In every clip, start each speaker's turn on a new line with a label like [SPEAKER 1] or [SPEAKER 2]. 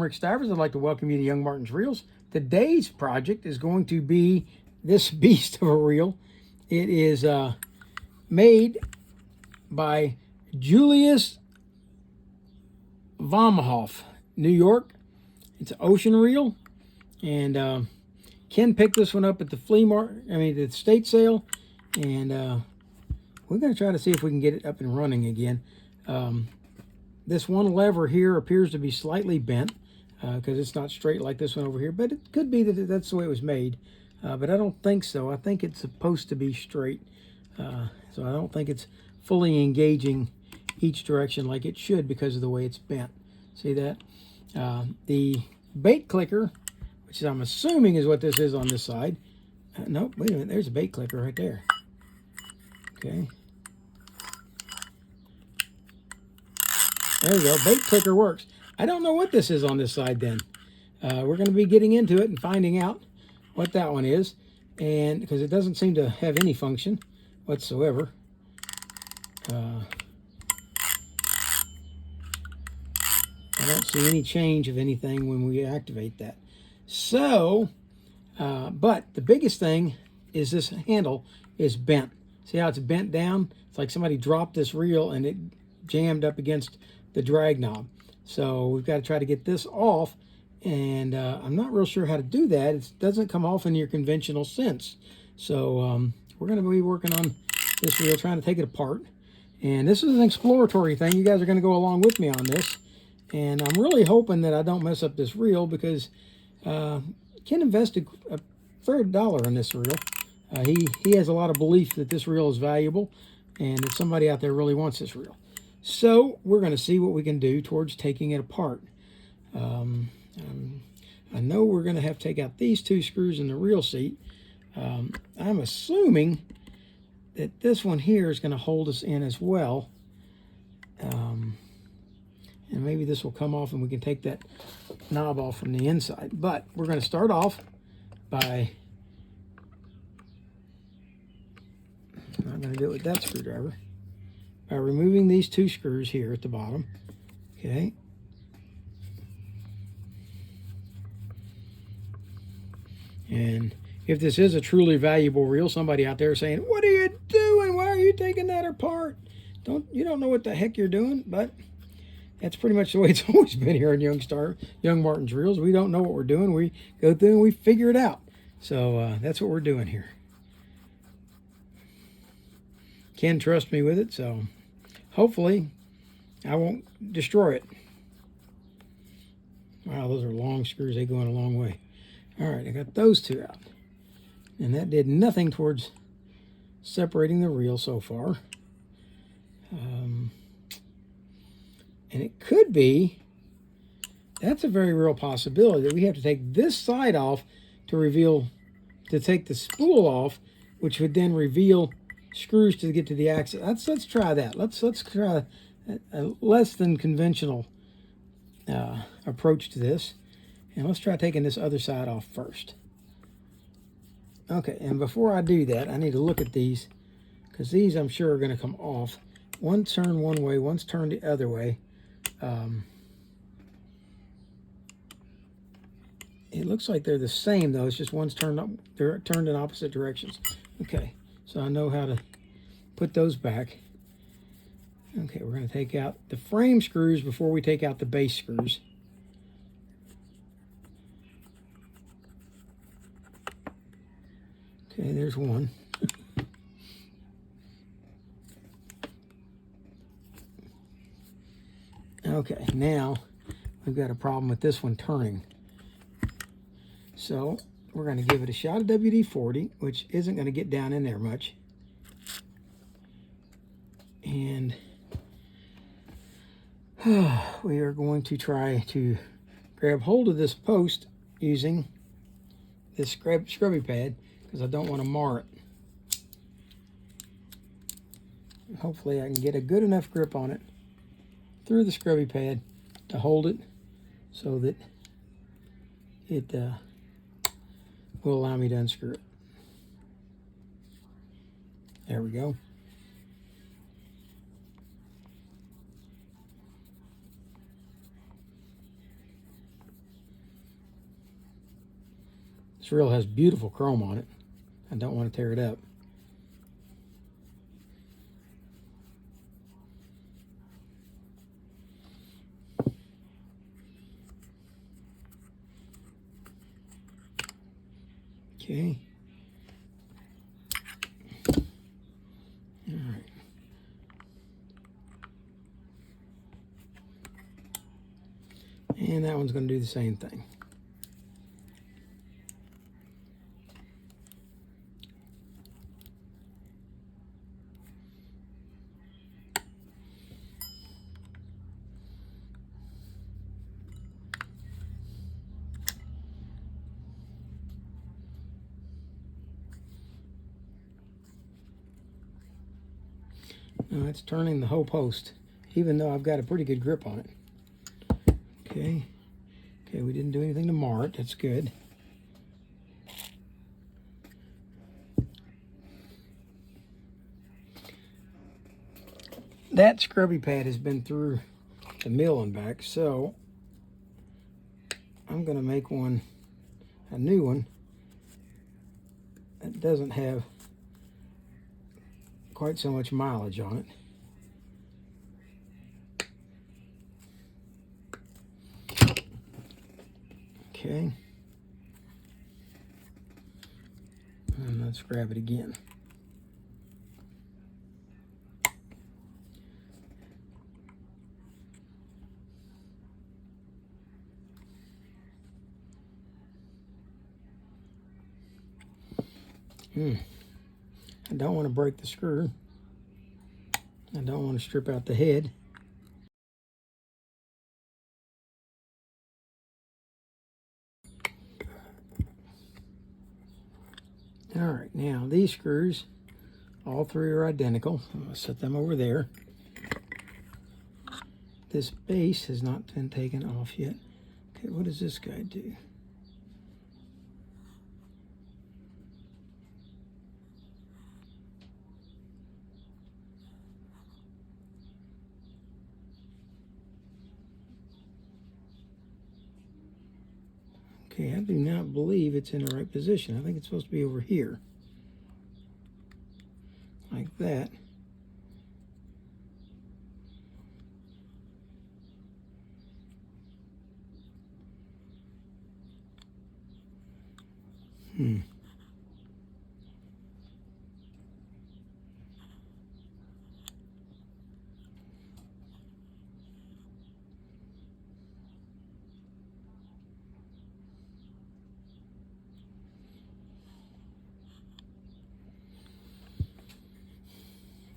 [SPEAKER 1] Rick Stivers. I'd like to welcome you to Young Martin's Reels. Today's project is going to be this beast of a reel. It is made by Julius Vom Hofe, New York. It's an ocean reel, and Ken picked this one up at the the state sale, and we're going to try to see if we can get it up and running again. This one lever here appears to be slightly bent because it's not straight like this one over here, but it could be that that's the way it was made, but I don't think so. I think it's supposed to be straight, so I don't think it's fully engaging each direction like it should because of the way it's bent. See that? The bait clicker, which I'm assuming is what this is on this side. Nope, wait a minute, there's a bait clicker right there. Okay. There we go, bait clicker works. I don't know what this is on this side then. We're going to be getting into it and finding out what that one is, and because it doesn't seem to have any function whatsoever. I don't see any change of anything when we activate that. So, but the biggest thing is this handle is bent. See how it's bent down? It's like somebody dropped this reel and it jammed up against the drag knob. So we've got to try to get this off, and I'm not real sure how to do that. It doesn't come off in your conventional sense. So we're going to be working on this reel, trying to take it apart. And this is an exploratory thing. You guys are going to go along with me on this. And I'm really hoping that I don't mess up this reel, because Ken invested a fair dollar in this reel. He has a lot of belief that this reel is valuable and that somebody out there really wants this reel. So we're going to see what we can do towards taking it apart. I know we're going to have to take out these two screws in the reel seat. I'm assuming that this one here is going to hold us in as well. And maybe this will come off and we can take that knob off from the inside. But we're going to start off by, I'm not going to do it with that screwdriver, by removing these two screws here at the bottom. Okay. And if this is a truly valuable reel, somebody out there saying, "What are you doing? Why are you taking that apart? You don't know what the heck you're doing." But that's pretty much the way it's always been here in Young Martin's Reels. We don't know what we're doing. We go through and we figure it out. So that's what we're doing here. Ken trusts me with it, so hopefully I won't destroy it. Wow, those are long screws. They go in a long way. All right, I got those two out. And that did nothing towards separating the reel so far. And it could be, that's a very real possibility, that we have to take this side off to take the spool off, which would then reveal screws to get to the axis. Let's try that. Let's try a less than conventional approach to this. And let's try taking this other side off first. Okay, and before I do that, I need to look at these, because these I'm sure are going to come off. One's turned one way, one's turned the other way. It looks like they're the same though. It's just one's turned up, they're turned in opposite directions. Okay, so I know how to put those back. Okay, we're going to take out the frame screws before we take out the base screws. Okay, there's one. Okay, now we've got a problem with this one turning. So we're going to give it a shot of WD-40, which isn't going to get down in there much. And we are going to try to grab hold of this post using this scrubby pad, because I don't want to mar it. Hopefully I can get a good enough grip on it through the scrubby pad to hold it so that it will allow me to unscrew it. There we go. This reel has beautiful chrome on it. I don't want to tear it up. Okay. All right. And that one's going to do the same thing. Now it's turning the whole post, even though I've got a pretty good grip on it. Okay. Okay, we didn't do anything to mar it. That's good. That scrubby pad has been through the mill and back, so I'm going to make one, a new one, that doesn't have quite so much mileage on it. Okay. And let's grab it again. I don't want to break the screw. I don't want to strip out the head. All right, now these screws, all three are identical. I'm going to set them over there. This base has not been taken off yet. Okay, what does this guy do? Okay, I do not believe it's in the right position. I think it's supposed to be over here. Like that.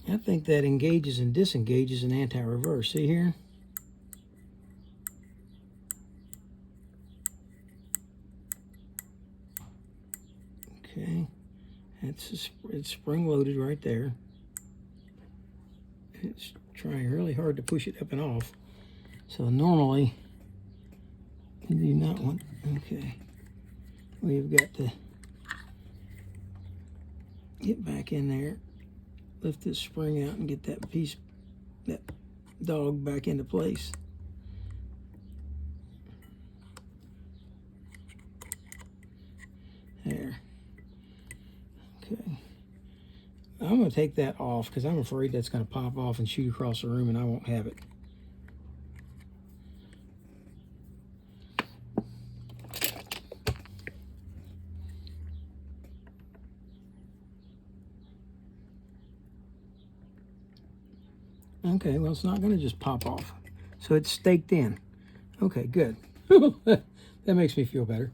[SPEAKER 1] I think that engages and disengages in anti-reverse. See here? Okay. It's spring-loaded right there. It's trying really hard to push it up and off. So normally, you do not want... Okay. We've got to get back in there. Lift this spring out and get that piece, that dog back into place. There. Okay. I'm going to take that off because I'm afraid that's going to pop off and shoot across the room and I won't have it. Okay, well, it's not going to just pop off. So it's staked in. Okay, good. That makes me feel better.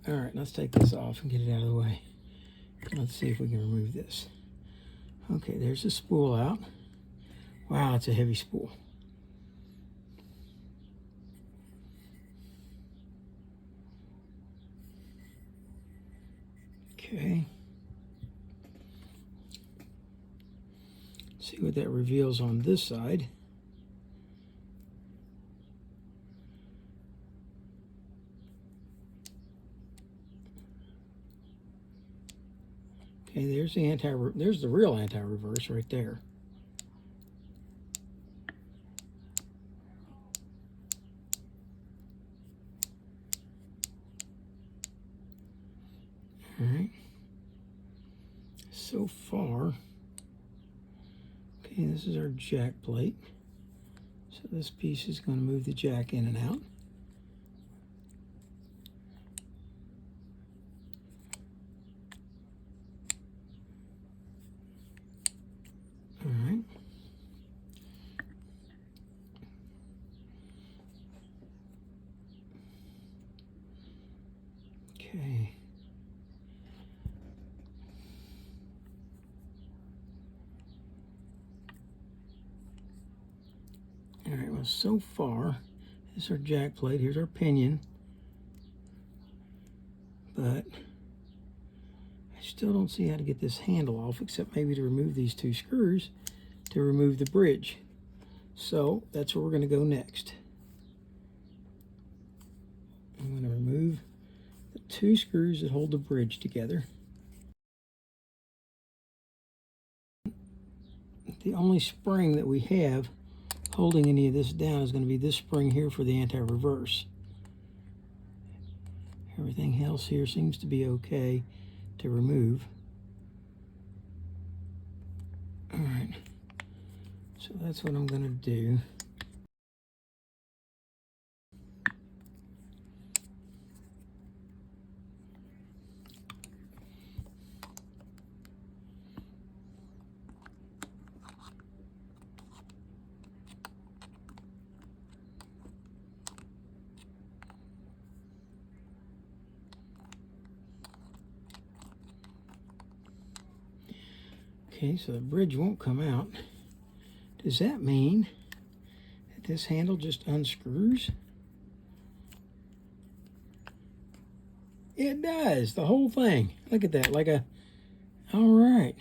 [SPEAKER 1] All right, let's take this off and get it out of the way. Let's see if we can remove this. Okay, there's the spool out. Wow, it's a heavy spool. Okay. See what that reveals on this side. Okay, there's the real anti-reverse right there. All right. So far, okay, this is our jack plate. So this piece is going to move the jack in and out. All right. Okay. All right, well, so far, this is our jack plate. Here's our pinion. But I still don't see how to get this handle off, except maybe to remove these two screws to remove the bridge. So that's where we're going to go next. I'm going to remove the two screws that hold the bridge together. The only spring that we have holding any of this down is going to be this spring here for the anti-reverse. Everything else here seems to be okay to remove. All right, so that's what I'm going to do. Okay, so the bridge won't come out. Does that mean that this handle just unscrews? It does, the whole thing. Look at that, like a, all right.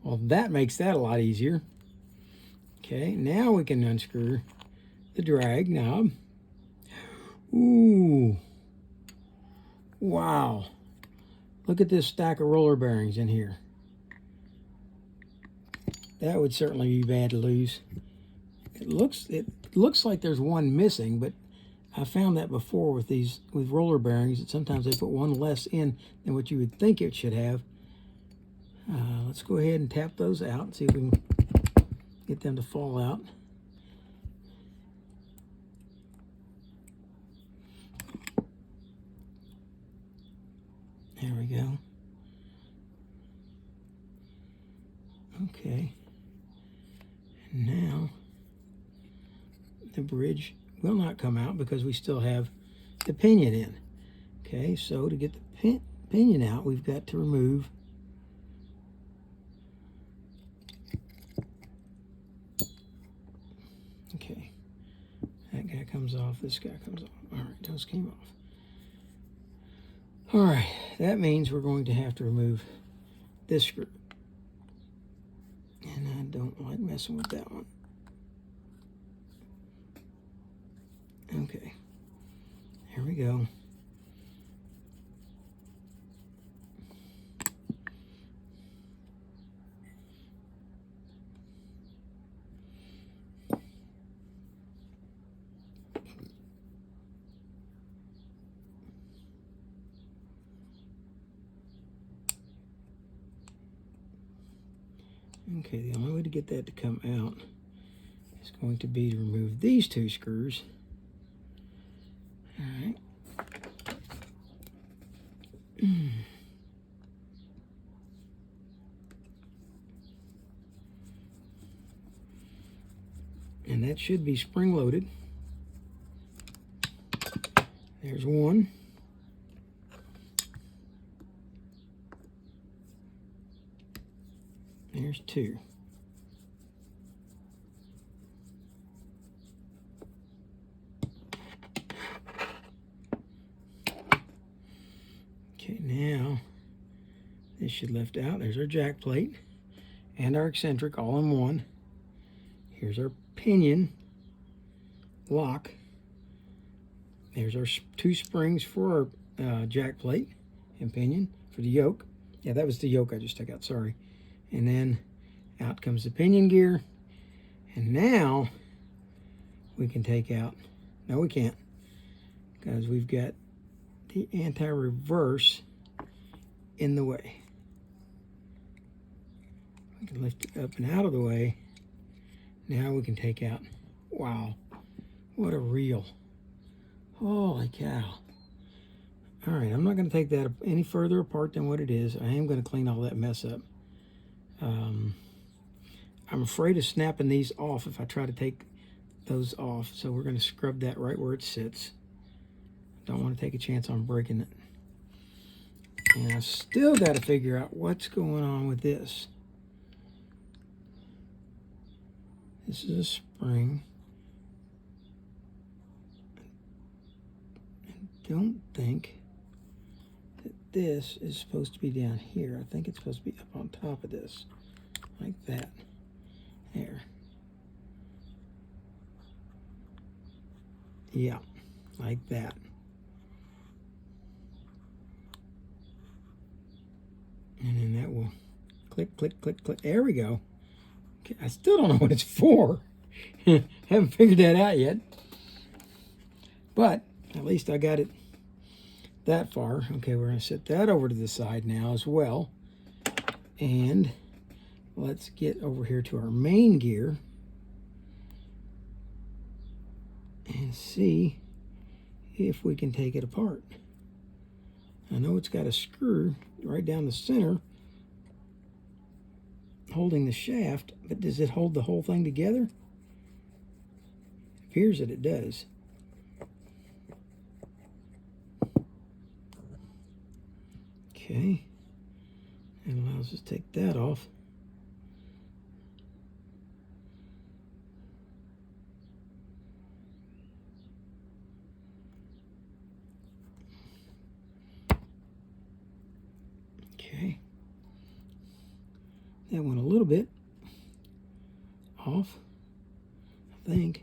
[SPEAKER 1] Well, that makes that a lot easier. Okay, now we can unscrew the drag knob. Ooh, wow. Look at this stack of roller bearings in here. That would certainly be bad to lose. It looks like there's one missing, but I found that before with roller bearings, that sometimes they put one less in than what you would think it should have. Let's go ahead and tap those out and see if we can get them to fall out. There we go. Okay. And now the bridge will not come out because we still have the pinion in. Okay, so to get the pinion out, we've got to remove okay, that guy comes off, this guy comes off. All right, those came off. All right, that means we're going to have to remove this screw. And I don't like messing with that one. Okay, here we go. Okay, the only way to get that to come out is going to be to remove these two screws. All right. And that should be spring-loaded. There's one. There's two. Okay, now this should lift out. There's our jack plate and our eccentric all in one. Here's our pinion lock. There's our two springs for our jack plate and pinion for the yoke. Yeah, that was the yoke I just took out, sorry. And then out comes the pinion gear. And now we can take out, no we can't, because we've got the anti-reverse in the way. We can lift it up and out of the way. Now we can take out. Wow, what a reel. Holy cow. All right, I'm not going to take that any further apart than what it is. I am going to clean all that mess up. I'm afraid of snapping these off if I try to take those off, so we're going to scrub that right where it sits. Don't want to take a chance on breaking it. And I've still got to figure out what's going on with this. This is a spring. I don't think that this is supposed to be down here. I think it's supposed to be up on top of this, like that. There. Yeah, like that. And then that will click, click, click, click. There we go. Okay, I still don't know what it's for. Haven't figured that out yet. But at least I got it that far. Okay, we're going to set that over to the side now as well. And let's get over here to our main gear and see if we can take it apart. I know it's got a screw right down the center holding the shaft, but does it hold the whole thing together? It appears that it does. Okay, that allows us to take that off. Okay, that went a little bit off, I think.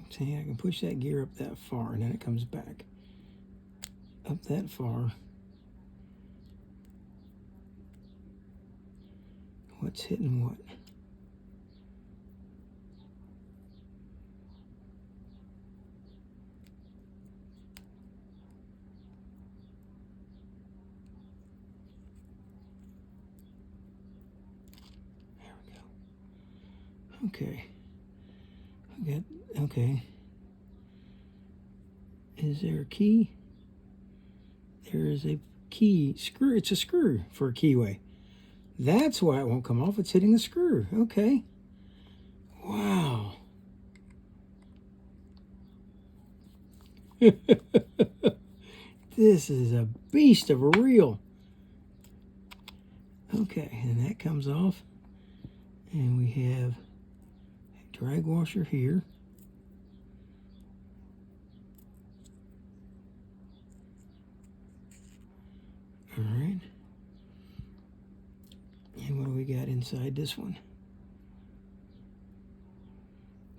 [SPEAKER 1] See, I can push that gear up that far and then it comes back up that far. What's hitting what? There we go. Okay. I got, okay. Is there a key? There is a key screw. It's a screw for a keyway. That's why it won't come off. It's hitting the screw. Okay. Wow. This is a beast of a reel. Okay, and that comes off. And we have a drag washer here. All right. And what do we got inside this one?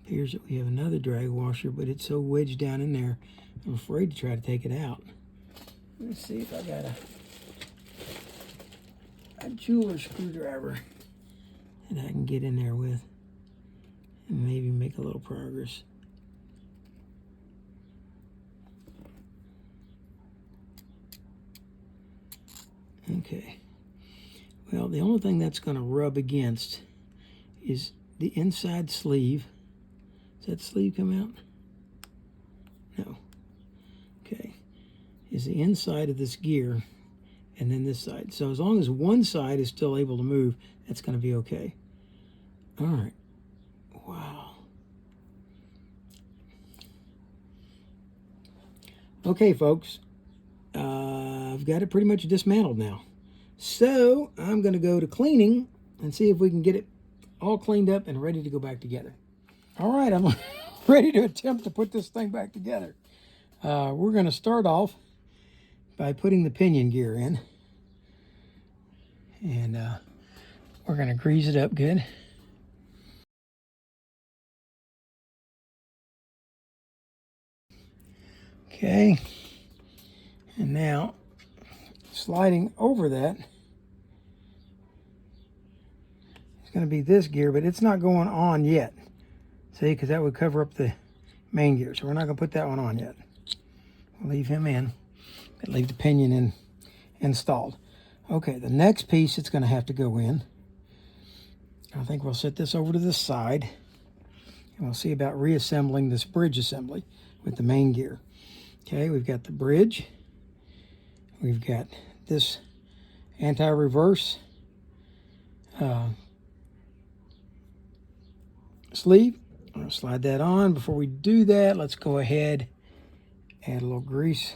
[SPEAKER 1] Appears that we have another drag washer, but it's so wedged down in there, I'm afraid to try to take it out. Let's see if I got a jeweler screwdriver that I can get in there with and maybe make a little progress. Okay. Well, the only thing that's going to rub against is the inside sleeve. Does that sleeve come out? No. Okay. Is the inside of this gear and then this side. So as long as one side is still able to move, that's going to be okay. All right. Wow. Okay, folks. I've got it pretty much dismantled now. So I'm going to go to cleaning and see if we can get it all cleaned up and ready to go back together. All right, I'm ready to attempt to put this thing back together. We're going to start off by putting the pinion gear in. And we're going to grease it up good. Okay. And now, sliding over that, it's going to be this gear, but it's not going on yet. See, because that would cover up the main gear. So we're not going to put that one on yet. We'll leave him in, but leave the pinion in installed. Okay, the next piece that's going to have to go in, I think we'll set this over to the side, and we'll see about reassembling this bridge assembly with the main gear. Okay, we've got the bridge. We've got this anti-reverse sleeve. I'm going to slide that on. Before we do that, let's go ahead, add a little grease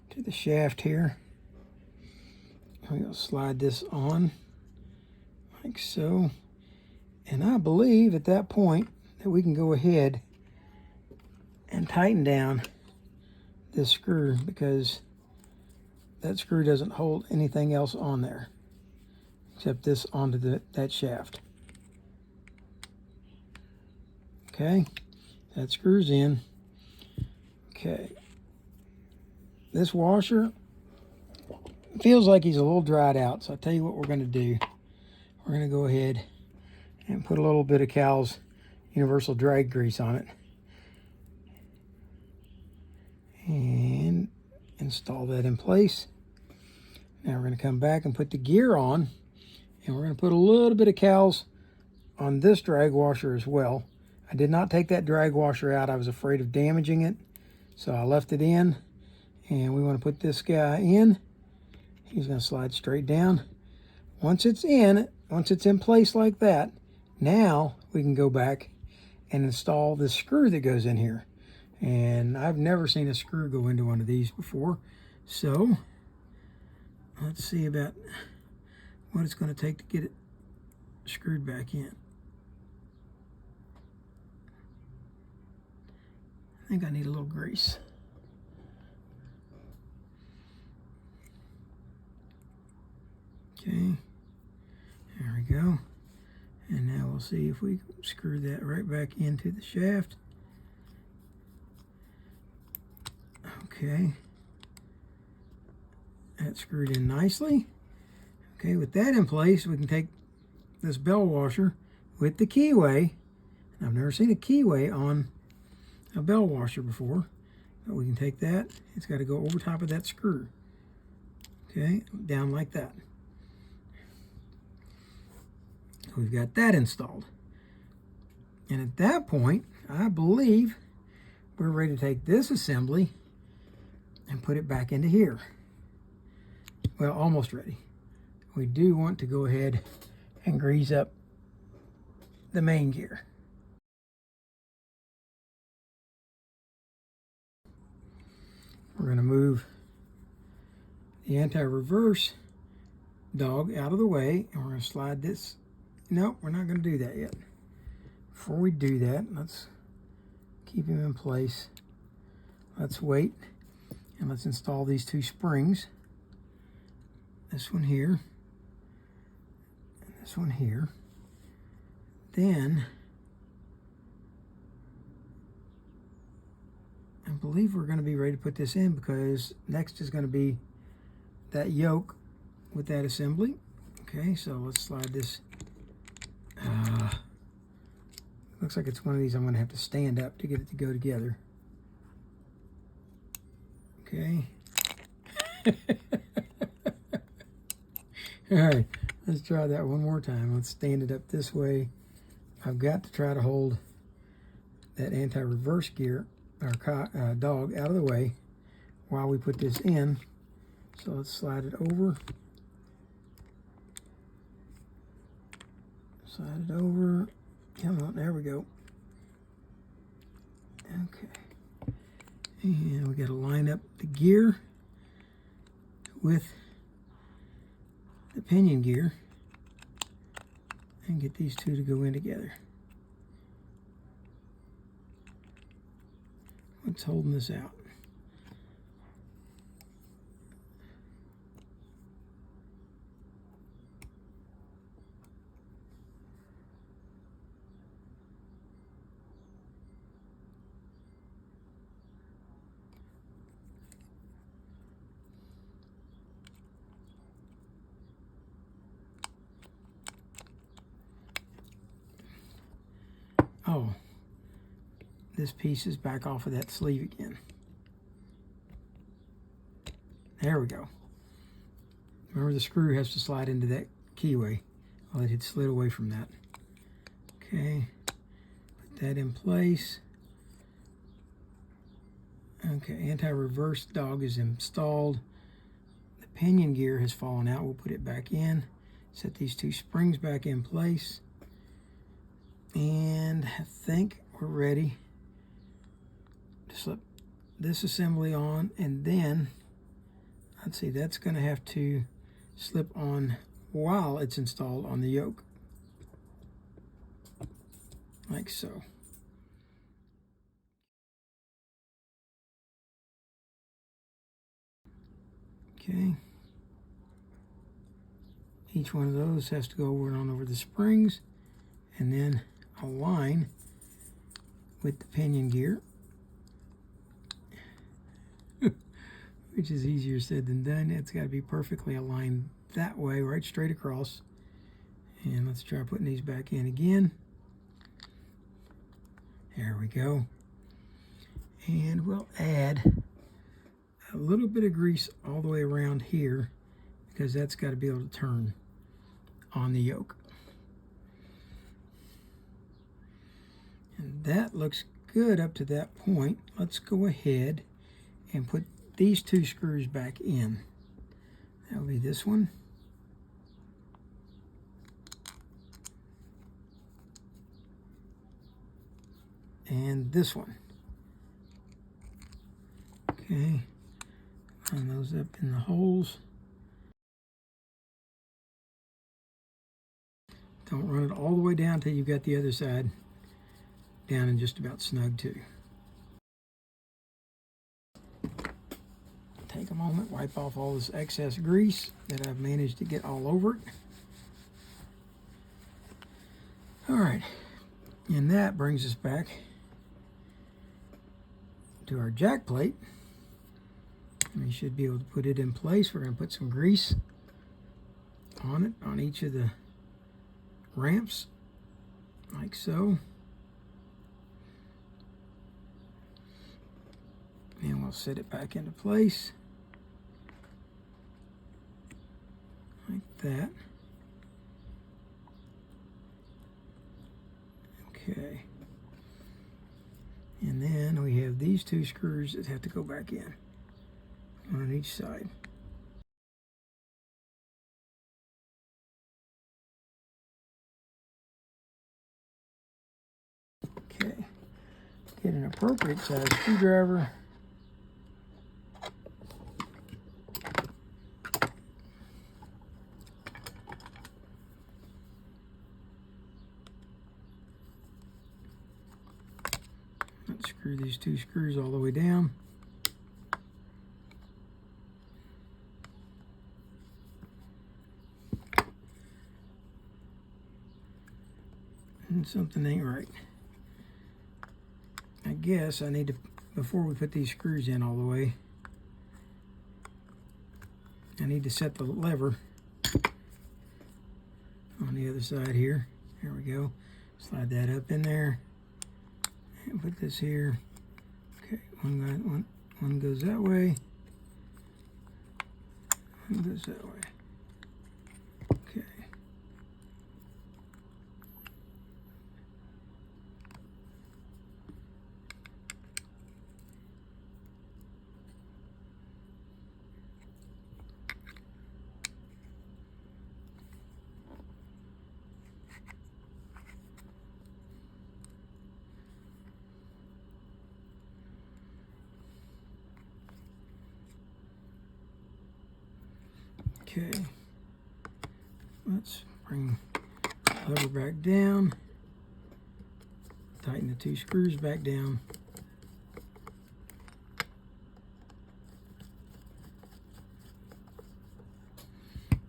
[SPEAKER 1] to the shaft here. I'm going to slide this on like so. And I believe at that point that we can go ahead and tighten down this screw, because that screw doesn't hold anything else on there except this onto that shaft. Okay, that screws in. Okay, this washer feels like he's a little dried out, so I'll tell you what we're going to do. We're going to go ahead and put a little bit of Cal's universal drag grease on it and install that in place. Now we're going to come back and put the gear on, and we're going to put a little bit of Cal's on this drag washer as well. I did not take that drag washer out. I was afraid of damaging it, so I left it in. And we want to put this guy in. He's going to slide straight down. Once it's in place like that, now we can go back and install the screw that goes in here. And I've never seen a screw go into one of these before. So let's see about what it's going to take to get it screwed back in. I think I need a little grease. Okay, there we go. And now we'll see if we can screw that right back into the shaft. Okay, that's screwed in nicely. Okay, with that in place, we can take this bell washer with the keyway. I've never seen a keyway on a bell washer before, but we can take that. It's got to go over top of that screw. Okay, down like that. So we've got that installed. And at that point, I believe we're ready to take this assembly and put it back into here. Well, almost ready. We do want to go ahead and grease up the main gear. We're going to move the anti-reverse dog out of the way, and we're going to slide this. Nope, we're not going to do that yet. Before we do that, let's keep him in place. Let's wait, and let's install these two springs. This one here, and this one here. Then, I believe we're going to be ready to put this in, because next is going to be that yoke with that assembly. Okay, so let's slide this. Looks like it's one of these I'm going to have to stand up to get it to go together. Okay. All right, let's try that one more time. Let's stand it up this way. I've got to try to hold that anti-reverse gear, or dog, out of the way while we put this in. So let's slide it over. Slide it over. Come on, there we go. Okay. And we got to line up the gear with the pinion gear and get these two to go in together. What's holding this out? this piece is back off of that sleeve again. There we go. Remember, the screw has to slide into that keyway. Well, it had slid away from that. Okay, put that in place. Okay, anti-reverse dog is installed. The pinion gear has fallen out. We'll put it back in. Set these two springs back in place. And I think we're ready to slip this assembly on, and then let's see, that's going to have to slip on while it's installed on the yoke, like so. Okay, each one of those has to go over and on over the springs and then align with the pinion gear, which is easier said than done. It's got to be perfectly aligned that way, right straight across. And let's try putting these back in again. There we go. And we'll add a little bit of grease all the way around here, because that's got to be able to turn on the yoke. And that looks good up to that point. Let's go ahead and put these two screws back in. That'll be this one. And this one. Okay, line those up in the holes. Don't run it all the way down till you've got the other side down and just about snug too. Take a moment, wipe off all this excess grease that I've managed to get all over it. All right, and that brings us back to our jack plate. We should be able to put it in place. We're going to put some grease on it, on each of the ramps, like so. And we'll set it back into place, like that. Okay. And then we have these two screws that have to go back in, one on each side. Okay. Get an appropriate size screwdriver. Let's screw these two screws all the way down. And something ain't right. I guess I need to, before we put these screws in all the way, I need to set the lever on the other side here. There we go. Slide that up in there. And put this here. Okay, one goes that way. One goes that way. Okay. Okay, let's bring the lever back down, tighten the two screws back down.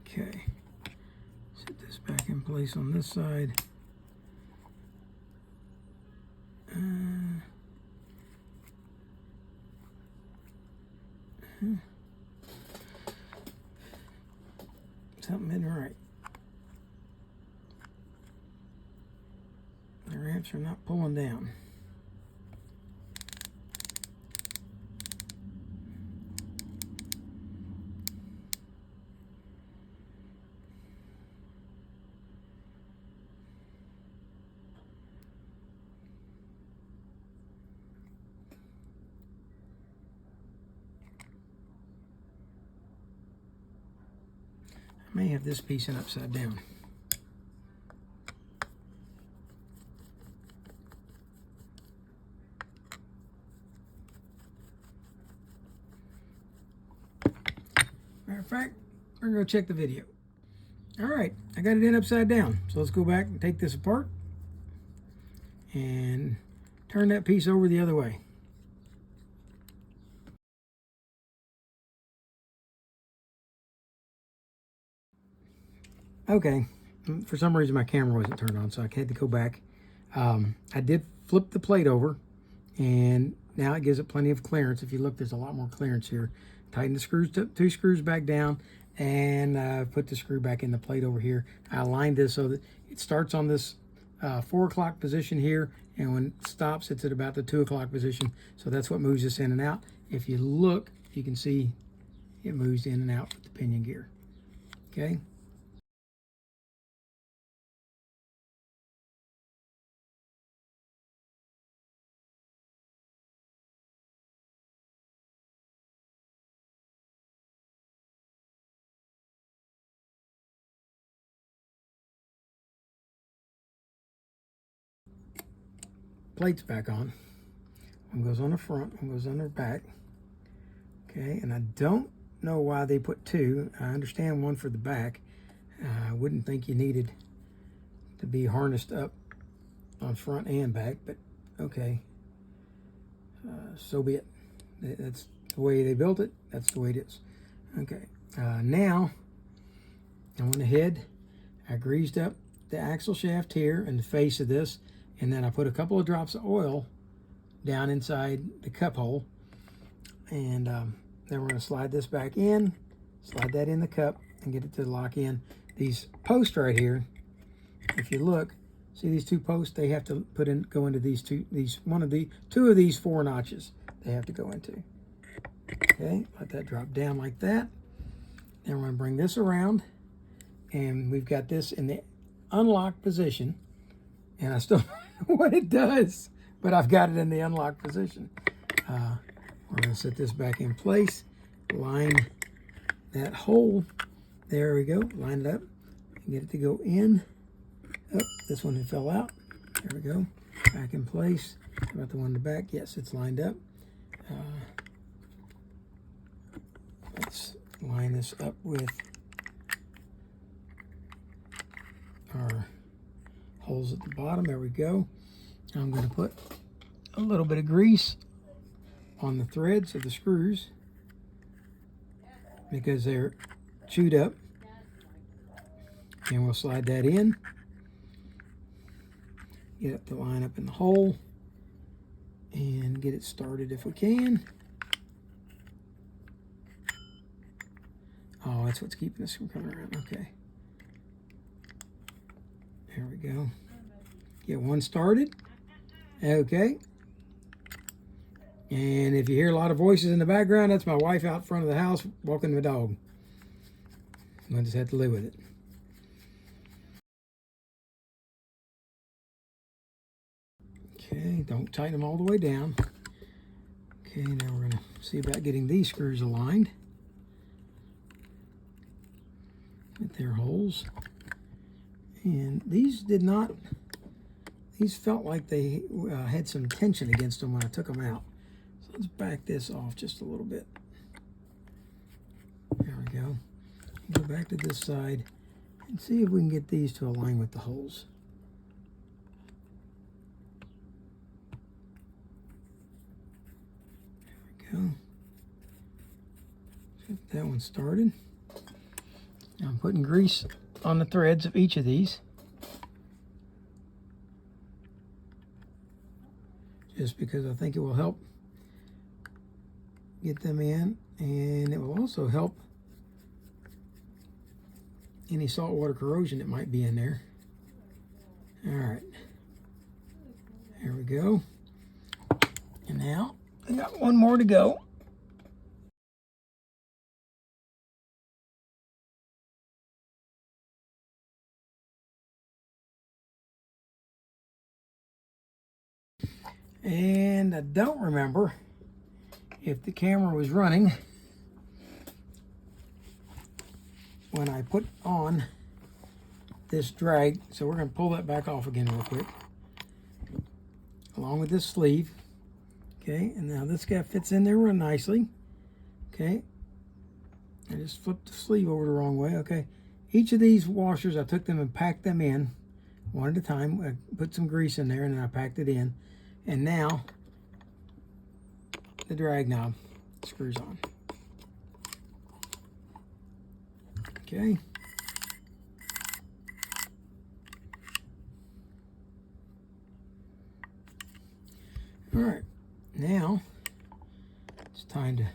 [SPEAKER 1] Okay, set this back in place on this side. Something isn't right. The ramps are not pulling down. May have this piece in upside down. Matter of fact, we're going to check the video. All right, I got it in upside down. So let's go back and take this apart and turn that piece over the other way. Okay, for some reason my camera wasn't turned on, so I had to go back. I did flip the plate over, and now it gives it plenty of clearance. If you look, there's a lot more clearance here. Tighten the screws, two screws back down, and put the screw back in the plate over here. I aligned this so that it starts on this 4 o'clock position here, and when it stops, it's at about the 2 o'clock position. So that's what moves this in and out. If you look, you can see it moves in and out with the pinion gear. Okay. Plate's back on. One goes on the front, one goes on the back. Okay, and I don't know why they put two. I understand one for the back. I wouldn't think you needed to be harnessed up on front and back, but okay. So be it. That's the way they built it. That's the way it is. Okay, now I went ahead, I greased up the axle shaft here and the face of this, and then I put a couple of drops of oil down inside the cup hole, and then we're going to slide this back in, slide that in the cup, and get it to lock in. These posts right here, if you look, see these two posts, they have to go into these two of these 4 notches they have to go into. Okay, let that drop down like that. Then we're going to bring this around, and we've got this in the unlocked position, and I still don't know what it does, but I've got it in the unlocked position. We're going to set this back in place, line that hole. There we go, line it up, and get it to go in. Oh, this one fell out. There we go, back in place. How about the one in the back? Yes, it's lined up. Let's line this up with our holes at the bottom. There we go. I'm going to put a little bit of grease on the threads of the screws because they're chewed up, and we'll slide that in, get it to line up in the hole, and get it started if we can. Oh, that's what's keeping us from coming around. Okay, there we go. Get one started. Okay. And if you hear a lot of voices in the background, that's my wife out front of the house walking the dog. I just have to live with it. Okay, don't tighten them all the way down. Okay, now we're going to see about getting these screws aligned. Get their holes. And these felt like they had some tension against them when I took them out. So let's back this off just a little bit. There we go. Go back to this side and see if we can get these to align with the holes. There we go. Get that one started. Now I'm putting grease on the threads of each of these, just because I think it will help get them in, and it will also help any saltwater corrosion that might be in there. All right, there we go. And now I got one more to go. And I don't remember if the camera was running, when I put on this drag. So we're going to pull that back off again real quick, along with this sleeve. Okay, and now this guy fits in there real nicely. Okay, I just flipped the sleeve over the wrong way. Okay, each of these washers, I took them and packed them in one at a time. I put some grease in there and then I packed it in. And now the drag knob screws on. Okay. All right, now it's time to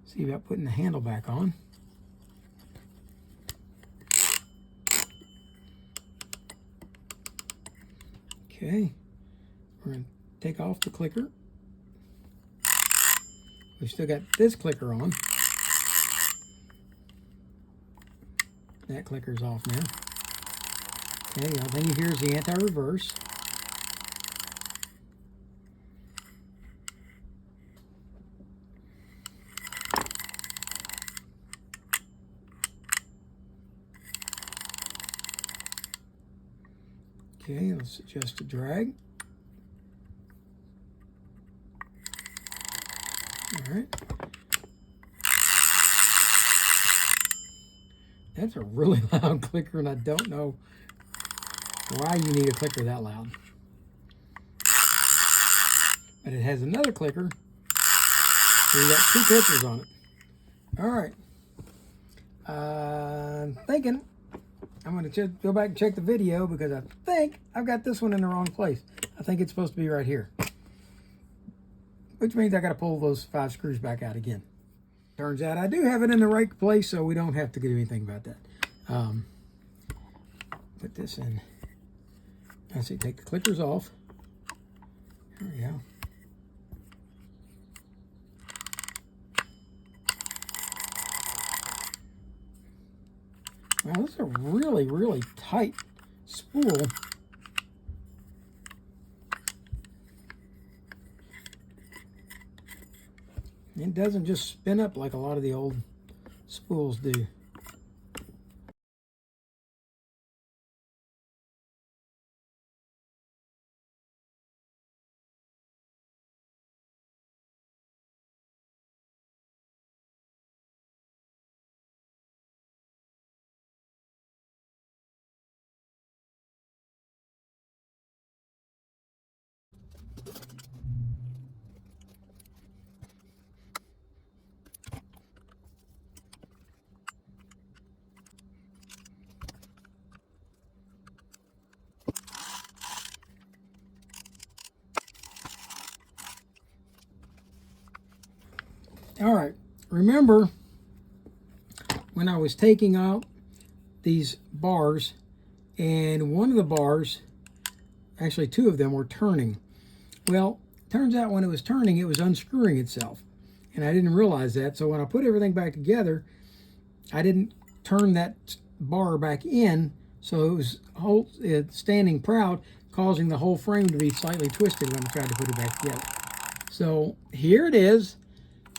[SPEAKER 1] see about putting the handle back on. Okay, we're going to take off the clicker. We've still got this clicker on. That clicker's off now. Okay, the only thing you hear is the anti-reverse. Okay, let's adjust the drag. All right. That's a really loud clicker, and I don't know why you need a clicker that loud. But it has another clicker, so you got two clickers on it. All right. I'm thinking I'm going to go back and check the video because I think I've got this one in the wrong place. I think it's supposed to be right here, which means I got to pull those 5 screws back out again. Turns out I do have it in the right place, so we don't have to do anything about that. Put this in. I see, take the clickers off. There we go. Wow, this is a really, really tight spool. It doesn't just spin up like a lot of the old spools do. All right, remember when I was taking out these bars, and one of the bars, actually 2 of them, were turning. Well, turns out when it was turning, it was unscrewing itself, and I didn't realize that. So when I put everything back together, I didn't turn that bar back in, so it was standing proud, causing the whole frame to be slightly twisted when I tried to put it back together. So here it is.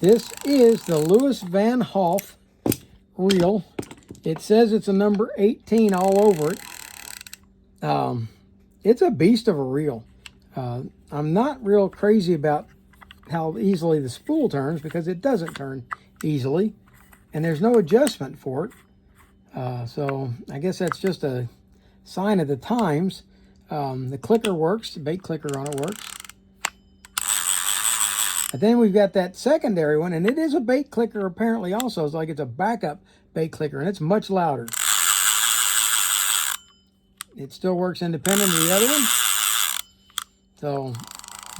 [SPEAKER 1] This is the Julius Vom Hofe reel. It says it's a number 18 all over it. It's a beast of a reel. I'm not real crazy about how easily the spool turns because it doesn't turn easily, and there's no adjustment for it. So I guess that's just a sign of the times. The clicker works, the bait clicker on it works. And then we've got that secondary one, and it is a bait clicker apparently also. It's like it's a backup bait clicker, and it's much louder. It still works independent of the other one. So,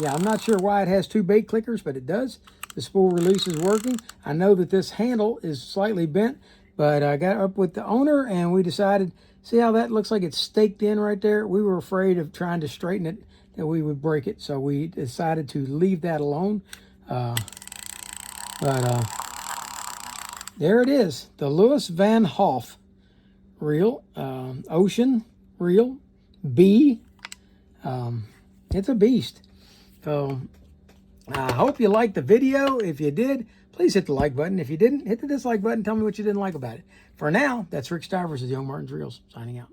[SPEAKER 1] yeah, I'm not sure why it has 2 bait clickers, but it does. The spool release is working. I know that this handle is slightly bent, but I got up with the owner, and we decided, see how that looks like it's staked in right there? We were afraid of trying to straighten it, that we would break it, so we decided to leave that alone. There it is, the Julius Vom Hofe reel, Ocean reel B. It's a beast. So I hope you liked the video. If you did, please hit the like button. If you didn't, hit the dislike button. Tell me what you didn't like about it. For now, that's Rick Stivers of Young Martin's Reels, signing out.